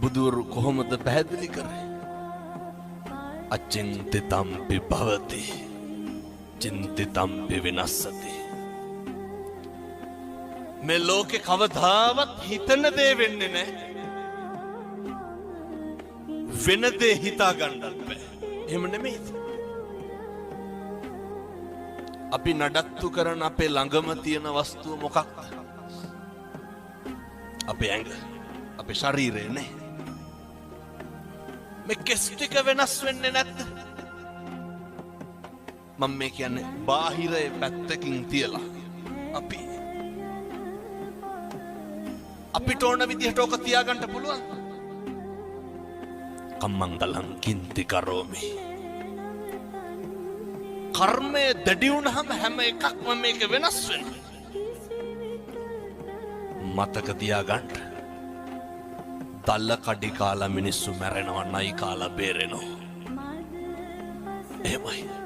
බුදුවරු කොහොමද පැහැදිලි කරේ? අචින්තිතම්පි භවති චින්තිතම්පි විනස්සති. මේ ලෝකේ කවදාවත් හිතන දේ වෙන්නේ නැහැ. වෙන දේ හිතා ගන්නත් බෑ. එහෙම නෙමෙයි. අපි නඩත්තු කරන අපේ ළඟම තියෙන වස්තුව මොකක්ද? අපේ ඇඟ, අපේ ශරීරය නේ. මේ කෙස් ටික වෙනස් වෙන්නේ නැද්ද? මම මේ කියන්නේ බාහිරයේ පැත්තකින් තියලා අපිට ඕන විදිහට ඕක තියාගන්න පුළුවන්. කම්මංගලං කින්ති කරෝමි. කර්මය දැඩි වුණාම හැම එකක්ම මේක වෙනස් වෙනවා. මතක තියාගන්න. තල්ල කඩි කාලා මිනිස්සු මැරෙනවා, නයි කාලා බේරෙනවා. එහෙමයි.